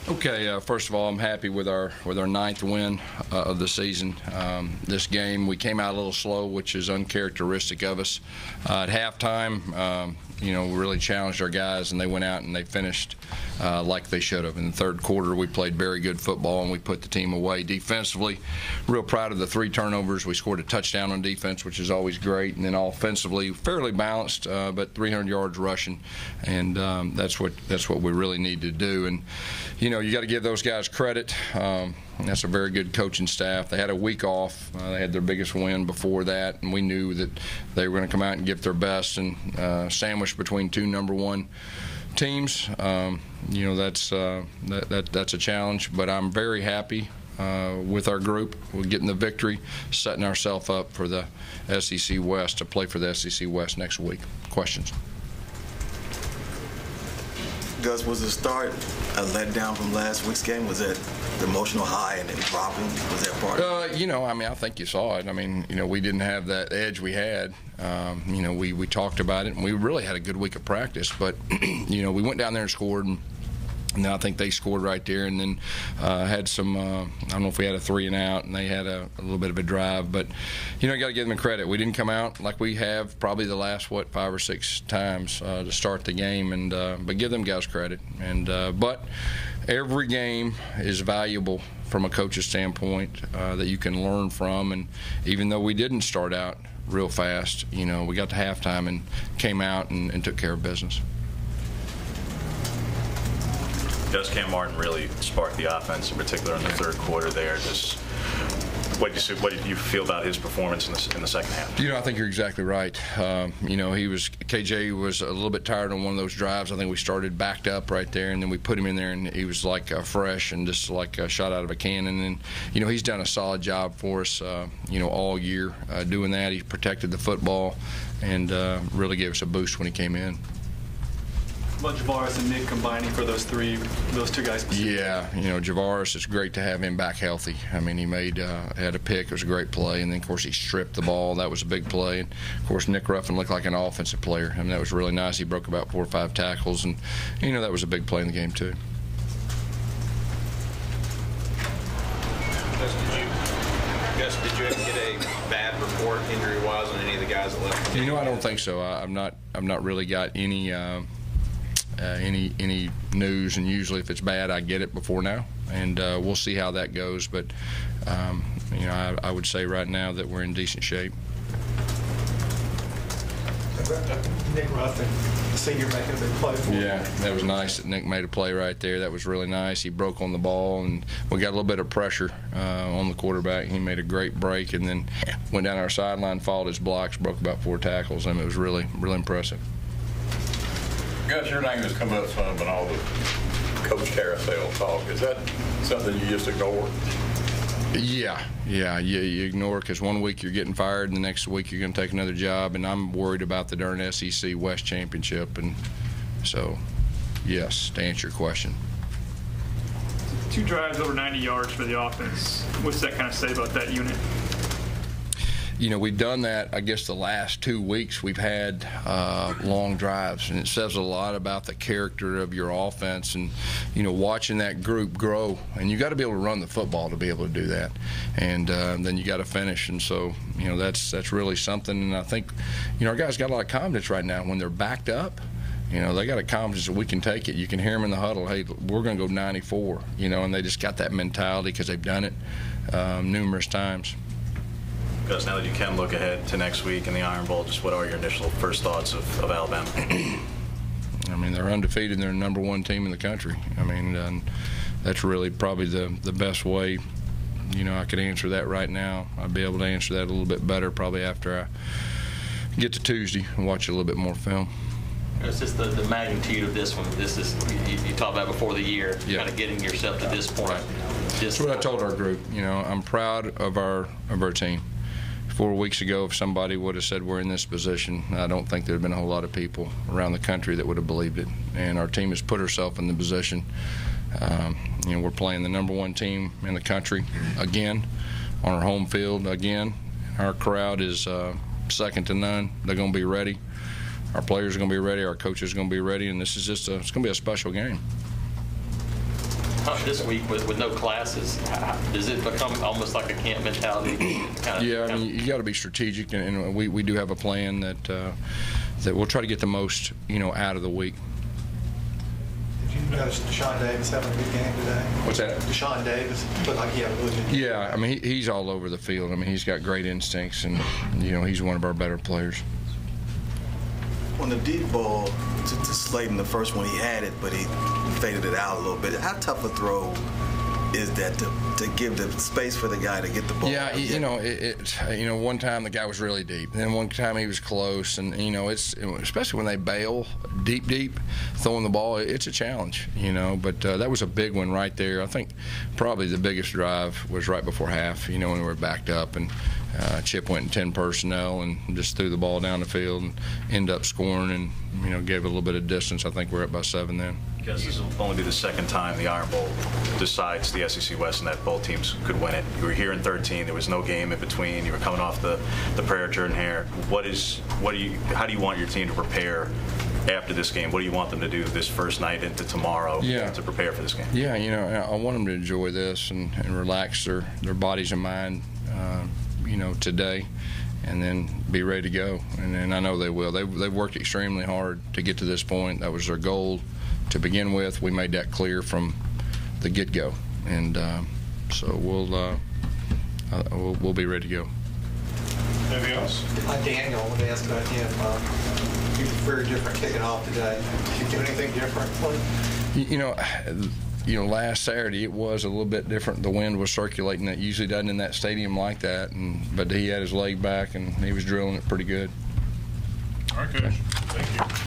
Okay, first of all, I'm happy with our ninth win of the season. This game, we came out a little slow, which is uncharacteristic of us. At halftime, we really challenged our guys, and they went out and they finished like they should have. In the third quarter, we played very good football, and we put the team away. Defensively, real proud of the 3 turnovers. We scored a touchdown on defense, which is always great, and then offensively, fairly balanced, but 300 yards rushing, and that's what we really need to do. And you got to give those guys credit. That's a very good coaching staff. They had a week off. They had their biggest win before that, and we knew that they were going to come out and give their best, and sandwiched between 2 number 1 teams. That's a challenge, but I'm very happy with our group. We're getting the victory, setting ourselves up for the SEC West, to play for the SEC West next week. Questions? Gus, was the start a letdown from last week's game? Was that the emotional high and then dropping? Was that part of it? I think you saw it. We didn't have that edge we had. We talked about it, and we really had a good week of practice. But, we went down there and scored, and then I think they scored right there, and then had some, I don't know if we had a 3 and out, and they had a little bit of a drive. But, you got to give them credit. We didn't come out like we have probably the last, 5 or 6 times to start the game, and but give them guys credit. And but every game is valuable from a coach's standpoint that you can learn from. And even though we didn't start out real fast, we got to halftime and came out and took care of business. Does Cam Martin really spark the offense, in particular in the third quarter there? Just what did you feel about his performance in the second half? I think you're exactly right. KJ was a little bit tired on one of those drives. I think we started backed up right there, and then we put him in there, and he was like fresh and just like a shot out of a cannon. And he's done a solid job for us, all year doing that. He protected the football and really gave us a boost when he came in. About Javaris and Nick combining for those 2 guys specifically? Yeah, Javaris, it's great to have him back healthy. He had a pick. It was a great play, and then of course he stripped the ball. That was a big play. And of course Nick Ruffin looked like an offensive player. That was really nice. He broke about 4 or 5 tackles, and that was a big play in the game too. Gus, did you ever get a bad report injury-wise on any of the guys that left? I don't think so. I've not really got any news, and usually if it's bad I get it before now, and we'll see how that goes, but I would say right now that we're in decent shape. Nick Ruffin, the senior, making a big play for him. Yeah, that was nice that Nick made a play right there. That was really nice. He broke on the ball, and we got a little bit of pressure on the quarterback. He made a great break, and then went down our sideline, followed his blocks, broke about 4 tackles, and it was really impressive. Gus, your name has come up some in all the coach carousel talk. Is that something you just ignore? Yeah, you ignore it because one week you're getting fired, and the next week you're going to take another job, and I'm worried about the darn SEC West Championship, and so, yes, to answer your question. 2 drives over 90 yards for the offense. What's that kind of say about that unit? We've done that, I guess, the last 2 weeks. We've had long drives, and it says a lot about the character of your offense, and watching that group grow. And you got to be able to run the football to be able to do that, and then you got to finish. And so that's really something. And I think our guys got a lot of confidence right now when they're backed up. They got a confidence that we can take it. You can hear them in the huddle, hey, we're going to go 94, and they just got that mentality because they've done it numerous times. Gus, now that you can look ahead to next week in the Iron Bowl, just what are your initial first thoughts of Alabama? They're undefeated. They're the number 1 team in the country. And that's really probably the best way, I could answer that right now. I'd be able to answer that a little bit better probably after I get to Tuesday and watch a little bit more film. It's just the magnitude of this one. This is, you talked about before the year, yeah. Kind of getting yourself to this point. Right. That's what I told our group. I'm proud of our team. 4 weeks ago, if somebody would have said we're in this position, I don't think there would have been a whole lot of people around the country that would have believed it. And our team has put herself in the position. We're playing the number 1 team in the country again, on our home field again. Our crowd is second to none. They're going to be ready. Our players are going to be ready. Our coaches are going to be ready. And this is just it's going to be a special game. this week with no classes, does it become almost like a camp mentality? Yeah, I mean, you got to be strategic, and we do have a plan that we'll try to get the most out of the week. Did you notice Deshaun Davis having a good game today? What's that? Deshaun Davis looked like he had a really good game. Yeah, I mean, he's all over the field. I mean, he's got great instincts, and he's one of our better players. On the deep ball to Slayton, the first one he had it, but he faded it out a little bit. How tough a throw is that to give the space for the guy to get the ball? Yeah, one time the guy was really deep, and then one time he was close, and it's especially when they bail deep, throwing the ball, it's a challenge, But that was a big one right there. I think probably the biggest drive was right before half, when we were backed up, and Chip went in 10 personnel and just threw the ball down the field and ended up scoring, and gave it a little bit of distance. I think we're up by 7 then. I guess this will only be the second time the Iron Bowl decides the SEC West and that both teams could win it. You were here in 13. There was no game in between. You were coming off the prayer Jordan Hare. How do you want your team to prepare after this game? What do you want them to do this first night into tomorrow to prepare for this game? Yeah, I want them to enjoy this and relax their bodies and mind, today, and then be ready to go. And I know they will. They've worked extremely hard to get to this point. That was their goal to begin with. We made that clear from the get-go, and so we'll be ready to go. Anything else? Daniel, I want to ask about him. He was very different kicking off today. Did you do anything different? Last Saturday it was a little bit different. The wind was circulating. That usually doesn't in that stadium like that, but he had his leg back and he was drilling it pretty good. All right, Coach. Thank you.